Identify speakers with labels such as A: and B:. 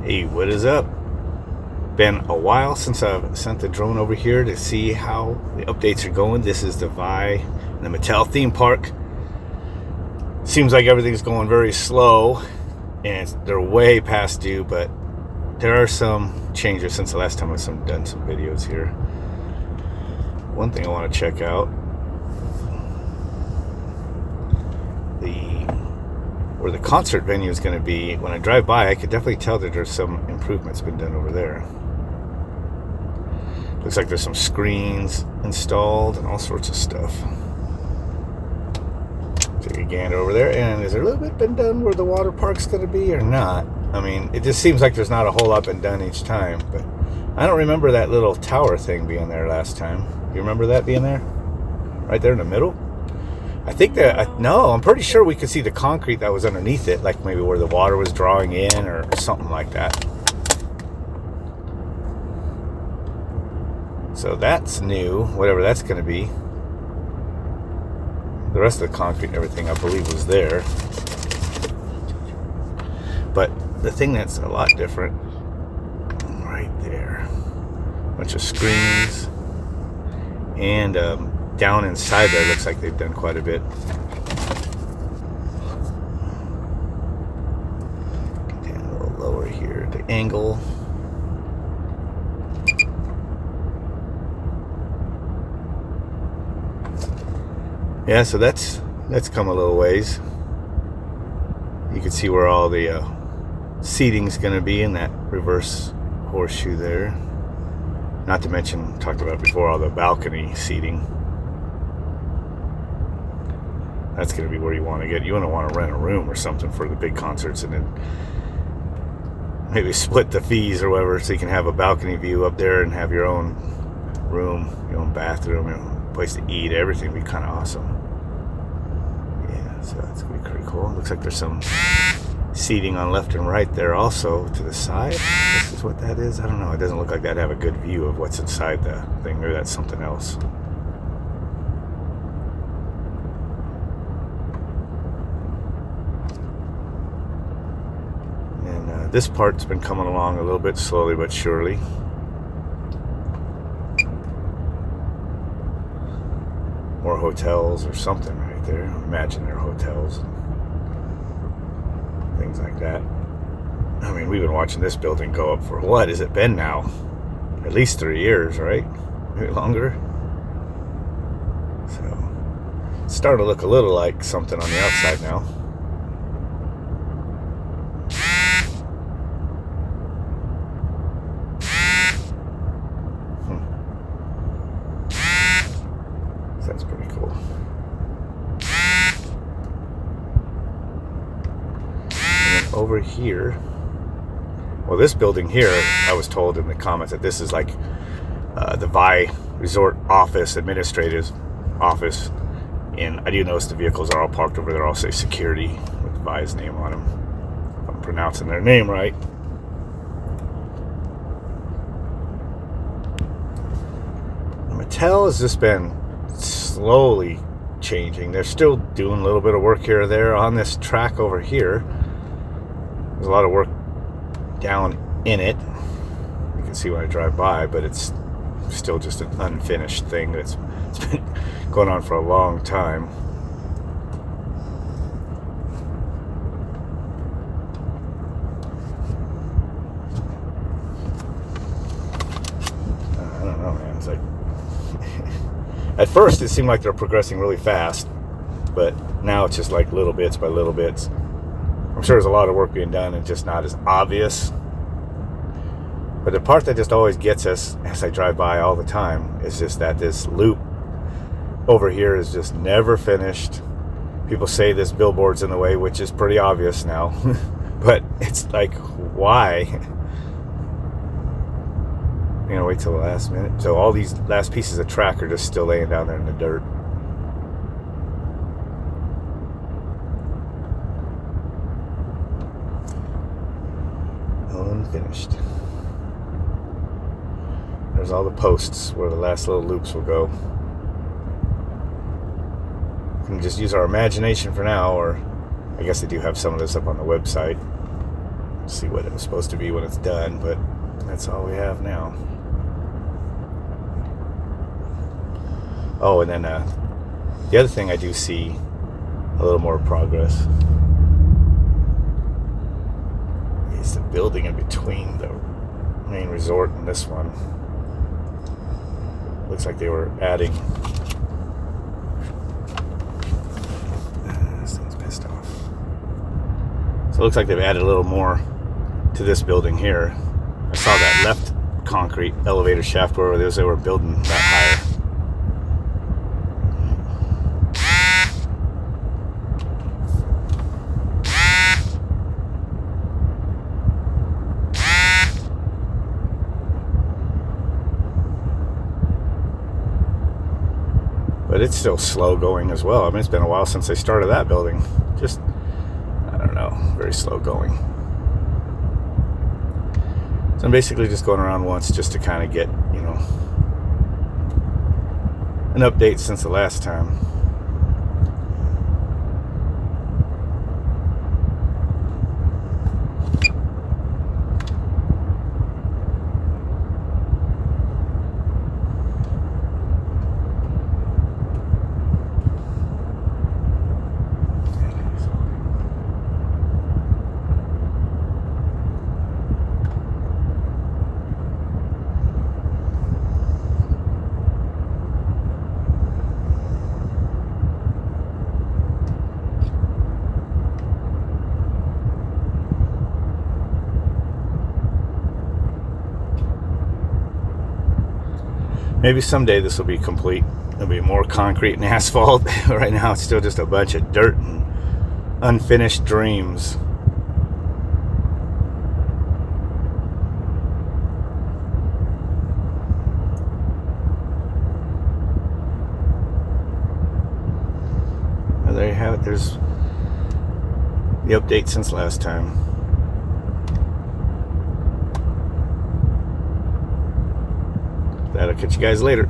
A: Hey, what is up? Been a while since I've sent the drone over here to see how the updates are going. This is the VAI and the Mattel theme park. Seems like everything's going very slow and they're way past due, but there are some changes since the last time I've done some videos here. One thing I want to check out, where the concert venue is going to be. When I drive by, I could definitely tell that there's some improvements been done over there. Looks like there's some screens installed and all sorts of stuff. Take a gander over there, and is there a little bit been done where the water park's going to be or not? I mean, it just seems like there's not a whole lot been done each time, but I don't remember that little tower thing being there last time. You remember that being there? Right there in the middle? I think that, no, I'm pretty sure we could see the concrete that was underneath it, like maybe where the water was drawing in or something like that. So that's new, whatever that's going to be. The rest of the concrete and everything, I believe, was there. But the thing that's a lot different, right there, bunch of screens, and down inside there looks like they've done quite a bit. Get down a little lower here, the angle. Yeah, so that's come a little ways. You can see where all the seating's going to be in that reverse horseshoe there. Not to mention, talked about before, all the balcony seating. That's going to be where you want to get. You want to rent a room or something for the big concerts, and then maybe split the fees or whatever, so you can have a balcony view up there and have your own room, your own bathroom, your own place to eat. Everything would be kind of awesome. Yeah, so that's going to be pretty cool. Looks like there's some seating on left and right there also to the side. This is what that is. I don't know. It doesn't look like that'd have a good view of what's inside the thing. Maybe that's something else. This part's been coming along a little bit slowly but surely. More hotels or something right there. I imagine they're hotels and things like that. I mean, we've been watching this building go up for what has it been now? At least 3 years, right? Maybe longer. So it's starting to look a little like something on the outside now. That's pretty cool. And then over here, well, this building here, I was told in the comments that this is like the VAI Resort Office, Administrative Office. And I do notice the vehicles are all parked over there, all say security with VAI's name on them. If I'm pronouncing their name right. Mattel has just been slowly changing. They're still doing a little bit of work here or there on this track over here. There's a lot of work down in it. You can see when I drive by, but it's still just an unfinished thing that's been going on for a long time. I don't know, man. It's like at first, it seemed like they're progressing really fast, but now it's just like little bits by little bits. I'm sure there's a lot of work being done and just not as obvious. But the part that just always gets us as I drive by all the time is just that this loop over here is just never finished. People say this billboard's in the way, which is pretty obvious now. But it's like, why? You know, wait till the last minute. So all these last pieces of track are just still laying down there in the dirt. Unfinished. There's all the posts where the last little loops will go. We can just use our imagination for now, or I guess they do have some of this up on the website. See what it was supposed to be when it's done, but that's all we have now. Oh, and then the other thing I do see a little more progress is the building in between the main resort and this one. Looks like they were adding. This thing's pissed off. So it looks like they've added a little more to this building here. I saw that left concrete elevator shaft where they were building that higher. But it's still slow going as well. I mean, it's been a while since they started that building. Just, I don't know, very slow going. So I'm basically just going around once just to kind of get, you know, an update since the last time. Maybe someday this will be complete. There'll be more concrete and asphalt. Right now it's still just a bunch of dirt and unfinished dreams. Well, there you have it. There's the update since last time. That'll catch you guys later.